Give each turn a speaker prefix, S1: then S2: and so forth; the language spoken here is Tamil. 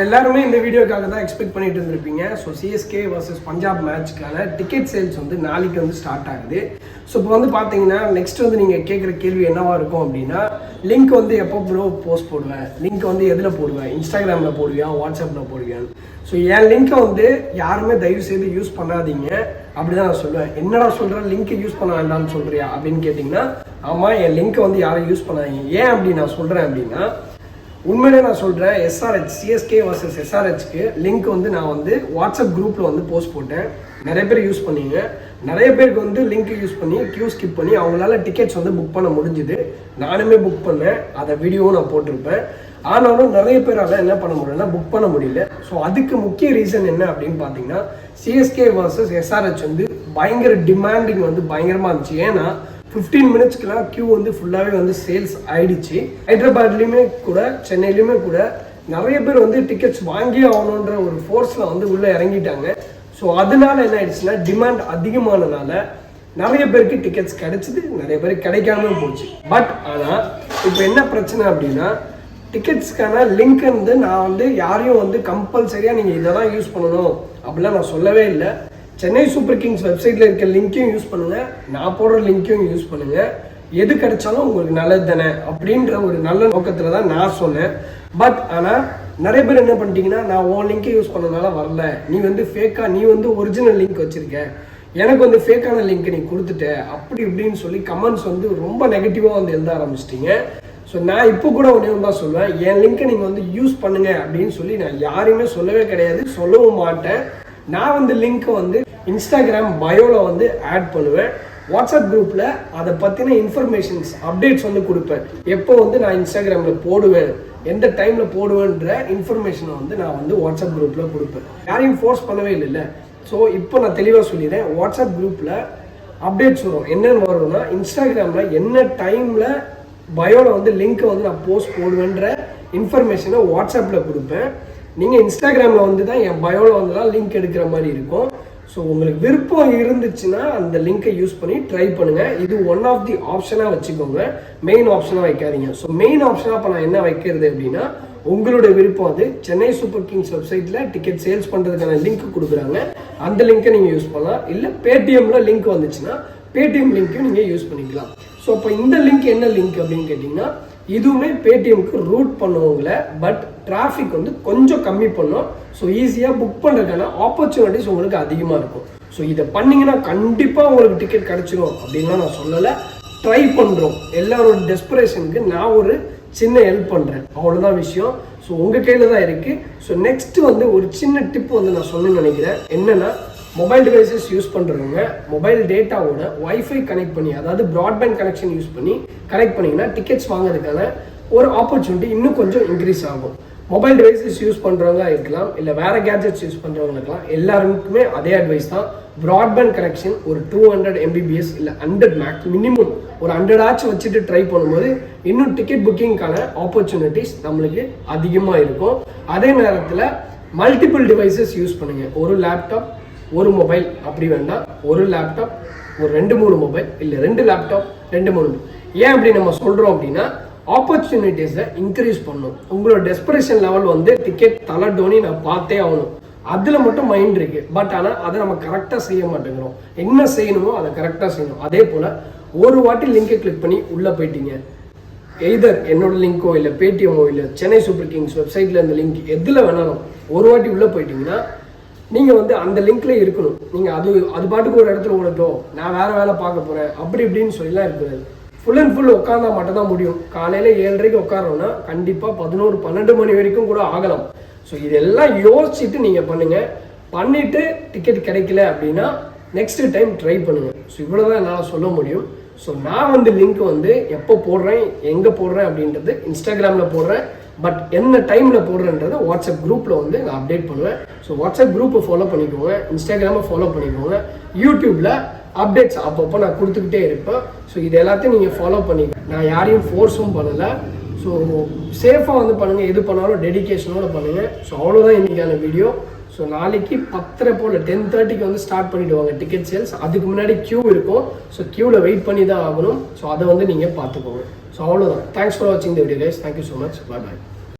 S1: எல்லாருமே இந்த வீடியோக்காக தான் எக்ஸ்பெக்ட் பண்ணிட்டு இருந்திருப்பீங்க. ஸோ சிஎஸ்கே வர்சஸ் பஞ்சாப் மேட்ச்க்கான டிக்கெட் சேல்ஸ் வந்து நாளைக்கு வந்து ஸ்டார்ட் ஆகுது. ஸோ இப்போ வந்து பார்த்தீங்கன்னா நெக்ஸ்ட் வந்து நீங்கள் கேட்குற கேள்வி என்னவா இருக்கும் அப்படின்னா, லிங்க் வந்து எப்போ ப்ரோ போஸ்ட் போடுவேன், லிங்க் வந்து எதில் போடுவேன், இன்ஸ்டாகிராமில் போடுவியா, வாட்ஸ்அப்பில் போடுவியான்னு. ஸோ என் லிங்க்கை வந்து யாருமே தயவு செய்து யூஸ் பண்ணாதீங்க அப்படி தான் நான் சொல்லுவேன். என்னடா சொல்கிறேன், லிங்க்கை யூஸ் பண்ண வேண்டாம்னு சொல்கிறியா அப்படின்னு கேட்டிங்கன்னா, ஆமாம், என் லிங்க்கை வந்து யாரும் யூஸ் பண்ணாதீங்க. ஏன் அப்படி நான் சொல்கிறேன் அப்படின்னா, உண்மையிலே நான் சொல்கிறேன், எஸ்ஆர்ஹெச் சிஎஸ்கே வர்சஸ் எஸ்ஆர்ஹெச்க்கு லிங்க் வந்து நான் வந்து வாட்ஸ்அப் குரூப்பில் வந்து போஸ்ட் போட்டேன். நிறைய பேர் யூஸ் பண்ணீங்க. நிறைய பேருக்கு வந்து லிங்க் யூஸ் பண்ணி கியூ ஸ்கிப் பண்ணி அவங்களால டிக்கெட்ஸ் வந்து புக் பண்ண முடிஞ்சுது. நானுமே புக் பண்ணேன், அதை வீடியோவும் நான் போட்டிருப்பேன். ஆனாலும் நிறைய பேரால் என்ன பண்ண முடியலன்னா புக் பண்ண முடியல. ஸோ அதுக்கு முக்கிய ரீசன் என்ன அப்படின்னு பார்த்தீங்கன்னா, சிஎஸ்கே வர்சஸ் எஸ்ஆர்ஹெச் வந்து பயங்கர டிமாண்டிங் வந்து பயங்கரமாக இருந்துச்சு. ஏன்னா 15 மினிட்ஸ்க்குலாம் கியூ வந்து ஃபுல்லாகவே வந்து சேல்ஸ் ஆயிடுச்சு. ஹைதராபாத்லேயுமே கூட சென்னையிலுமே கூட நிறைய பேர் வந்து டிக்கெட்ஸ் வாங்கி ஆகணுன்ற ஒரு ஃபோர்ஸில் வந்து உள்ளே இறங்கிட்டாங்க. ஸோ அதனால என்ன ஆயிடுச்சுன்னா, டிமாண்ட் அதிகமானனால நிறைய பேருக்கு டிக்கெட்ஸ் கிடைச்சிது, நிறைய பேருக்கு கிடைக்காம போச்சு. பட் ஆனால் இப்போ என்ன பிரச்சனை அப்படின்னா, டிக்கெட்ஸ்க்கான லிங்க் வந்து நான் வந்து யாரையும் வந்து கம்பல்சரியாக நீங்கள் இதை தான் யூஸ் பண்ணணும் அப்படிலாம் நான் சொல்லவே இல்லை. சென்னை சூப்பர் கிங்ஸ் வெப்சைட்டில் இருக்க லிங்க்கையும் யூஸ் பண்ணுங்கள், நான் போடுற லிங்க்கையும் யூஸ் பண்ணுங்கள். எது கிடைச்சாலும் உங்களுக்கு நல்லது தானே அப்படின்ற ஒரு நல்ல நோக்கத்தில் தான் நான் சொன்னேன். பட் ஆனால் நிறைய பேர் என்ன பண்ணிட்டீங்கன்னா, நான் உன் லிங்க்கை யூஸ் பண்ணனால வரல, நீ வந்து ஃபேக்காக, நீ வந்து ஒரிஜினல் லிங்க் வச்சுருக்க, எனக்கு வந்து ஃபேக்கான லிங்க்கை நீ கொடுத்துட்ட அப்படி இப்படின்னு சொல்லி கமெண்ட்ஸ் வந்து ரொம்ப நெகட்டிவாக வந்து எழுத ஆரம்பிச்சிட்டிங்க. ஸோ நான் இப்போ கூட ஒன்றே தான் சொல்லுவேன், என் லிங்க்கை நீங்கள் வந்து யூஸ் பண்ணுங்க அப்படின்னு சொல்லி நான் யாரையுமே சொல்லவே கிடையாது, சொல்லவும் மாட்டேன். நான் வந்து லிங்க்கை வந்து இன்ஸ்டாகிராம் பயோவில் வந்து ஆட் பண்ணுவேன். வாட்ஸ்அப் குரூப்பில் அதை பற்றின இன்ஃபர்மேஷன்ஸ் அப்டேட்ஸ் வந்து கொடுப்பேன். எப்போ வந்து நான் இன்ஸ்டாகிராமில் போடுவேன், எந்த டைமில் போடுவேன்ற இன்ஃபர்மேஷனை வந்து நான் வந்து வாட்ஸ்அப் குரூப்பில் கொடுப்பேன். யாரையும் ஃபோர்ஸ் பண்ணவே இல்லைல்ல. ஸோ இப்போ நான் தெளிவாக சொல்லிடுறேன், வாட்ஸ்அப் குரூப்பில் அப்டேட்ஸ் வரும். என்னென்னு வரும்னா, இன்ஸ்டாகிராமில் என்ன டைமில் பயோவில் வந்து லிங்க்கை வந்து நான் போஸ்ட் போடுவேன்ற இன்ஃபர்மேஷனை வாட்ஸ்அப்பில் கொடுப்பேன். நீங்கள் இன்ஸ்டாகிராமில் வந்து தான் என் பயோவில் வந்து தான் லிங்க் எடுக்கிற மாதிரி இருக்கும். ஸோ உங்களுக்கு விருப்பம் இருந்துச்சுன்னா அந்த லிங்க்கை யூஸ் பண்ணி ட்ரை பண்ணுங்கள். இது ஒன் ஆஃப் தி ஆப்ஷனாக வச்சுக்கோங்க, மெயின் ஆப்ஷனாக வைக்காதீங்க. ஸோ மெயின் ஆப்ஷனாக இப்போ நான் என்ன வைக்கிறது அப்படின்னா, உங்களோட விருப்பம் அது. சென்னை சூப்பர் கிங்ஸ் வெப்சைட்டில் டிக்கெட் சேல்ஸ் பண்ணுறதுக்கான லிங்க் கொடுக்குறாங்க, அந்த லிங்க்கை நீங்கள் யூஸ் பண்ணலாம். இல்லை பேடிஎம்மில் லிங்க் வந்துச்சுன்னா பேடிஎம் லிங்க்கையும் நீங்கள் யூஸ் பண்ணிக்கலாம். ஸோ இப்போ இந்த லிங்க் என்ன லிங்க் அப்படின்னு கேட்டிங்கன்னா, இதுவுமே பேடிஎம்க்கு ரூட் பண்ணுவாங்கள, பட் டிராஃபிக் வந்து கொஞ்சம் கம்மி பண்ணும். ஸோ ஈஸியாக புக் பண்ணுறதுக்கான ஆப்பர்ச்சுனிட்டிஸ் உங்களுக்கு அதிகமாக இருக்கும். ஸோ இதை பண்ணிங்கன்னா கண்டிப்பாக உங்களுக்கு டிக்கெட் கிடச்சிரும் அப்படின்லாம் நான் சொல்லலை, ட்ரை பண்ணுறோம். எல்லாரோட டெஸ்பரேஷனுக்கு நான் ஒரு சின்ன ஹெல்ப் பண்ணுறேன், அவ்வளோதான் விஷயம். ஸோ உங்கள் கையில் தான் இருக்குது. ஸோ நெக்ஸ்ட்டு வந்து ஒரு சின்ன டிப் வந்து நான் சொல்லணும்னு நினைக்கிறேன். என்னென்னா, மொபைல் டிவைசஸ் யூஸ் பண்ணுறவங்க மொபைல் டேட்டாவோட வைஃபை கனெக்ட் பண்ணி, அதாவது ப்ராட்பேண்ட் கனெக்ஷன் யூஸ் பண்ணி கனெக்ட் பண்ணிங்கன்னா டிக்கெட்ஸ் வாங்குறதுக்கான ஒரு ஆப்பர்ச்சுனிட்டி இன்னும் கொஞ்சம் இன்க்ரீஸ் ஆகும். மொபைல் டிவைசஸ் யூஸ் பண்ணுறவங்க இருக்கலாம், இல்லை வேறு கேட்ஜெட்ஸ் யூஸ் பண்ணுறவங்க இருக்கலாம், எல்லாருக்குமே அதே அட்வைஸ் தான். ப்ராட்பேண்ட் கனெக்ஷன் ஒரு 200 Mbps இல்லை 100 மேக்ஸ், மினிமம் ஒரு 100 ஆச்சு வச்சுட்டு ட்ரை பண்ணும்போது இன்னும் டிக்கெட் புக்கிங்கான ஆப்பர்ச்சுனிட்டிஸ் நம்மளுக்கு அதிகமாக இருக்கும். அதே நேரத்தில் மல்டிபிள் டிவைசஸ் யூஸ் பண்ணுங்கள். ஒரு லேப்டாப், ஒரு மொபைல் அப்படி வேண்டாம், ஒரு லேப்டாப், ஒரு 2-3 மொபைல், இல்லை 2 லேப்டாப் 2-3. ஏன் அப்படி நம்ம சொல்கிறோம் அப்படின்னா, ஆப்பர்ச்சுனிட்டிஸை இன்க்ரீஸ் பண்ணணும். உங்களோட டெஸ்பரேஷன் லெவல் வந்து டிக்கெட் தலை டோனி நான் பார்த்தே ஆகணும், அதில் மட்டும் மைண்ட் இருக்குது. பட் ஆனால் அதை நம்ம கரெக்டாக செய்ய மாட்டேங்கிறோம். என்ன செய்யணுமோ அதை கரெக்டாக செய்யணும். அதே போல் ஒரு வாட்டி லிங்கை கிளிக் பண்ணி உள்ளே போயிட்டீங்க, எய்தர் என்னோட லிங்க்கோ இல்லை பேடிஎம்மோ இல்லை சென்னை சூப்பர் கிங்ஸ் வெப்சைட்டில் இந்த லிங்க் எதில் வேணாலும் ஒரு வாட்டி உள்ளே போயிட்டீங்கன்னா நீங்கள் வந்து அந்த லிங்க்ல இருக்கணும். நீங்கள் அது பாட்டுக்கு ஒரு இடத்துல ஓடட்டும், நான் வேறு வேலை பார்க்க போகிறேன் அப்படி இப்படின்னு சொல்லலாம் இருக்கிறது. ஃபுல் அண்ட் ஃபுல் உட்காந்தா மட்டும் தான் முடியும். காலையில் 7:30 உட்காரோன்னா கண்டிப்பாக 11-12 மணி வரைக்கும் கூட ஆகலாம். ஸோ இதெல்லாம் யோசிச்சுட்டு நீங்கள் பண்ணுங்கள். பண்ணிவிட்டு டிக்கெட் கிடைக்கல அப்படின்னா நெக்ஸ்ட் டைம் ட்ரை பண்ணுங்கள். ஸோ இவ்வளோ தான் என்னால் சொல்ல முடியும். ஸோ நான் வந்து லிங்க் வந்து எப்போ போடுறேன், எங்கே போடுறேன் அப்படின்றது இன்ஸ்டாகிராமில் போடுறேன், பட் என்ன டைமில் போடுறேன்றதை வாட்ஸ்அப் குரூப்பில் வந்து நான் அப்டேட் பண்ணுவேன். ஸோ வாட்ஸ்அப் குரூப்பை ஃபாலோ பண்ணிக்கோங்க, இன்ஸ்டாகிராமை ஃபாலோ பண்ணிக்கோங்க, யூடியூப்பில் அப்டேட்ஸ் அப்பப்போ நான் கொடுத்துக்கிட்டே இருப்பேன். ஸோ இது எல்லாத்தையும் நீங்கள் ஃபாலோ பண்ணிக்கோங்க. நான் யாரையும் ஃபோர்ஸும் பண்ணலை. ஸோ சேஃபாக வந்து பண்ணுங்கள், எது பண்ணாலும் டெடிக்கேஷனோடு பண்ணுங்கள். ஸோ அவ்வளோதான் இன்றைக்கான வீடியோ. ஸோ நாளைக்கு 10:30 போல் 10:30க்கு வந்து ஸ்டார்ட் பண்ணிவிடுவாங்க டிக்கெட் சேல்ஸ். அதுக்கு முன்னாடி க்யூ இருக்கும். ஸோ க்யூவில் வெயிட் பண்ணி தான் ஆகணும். ஸோ அதை வந்து நீங்கள் பார்த்துக்கோங்க. ஸோ அவ்வளோதான். தேங்க்ஸ் ஃபார் வாட்சிங் the video guys. Thank you so much. Bye bye.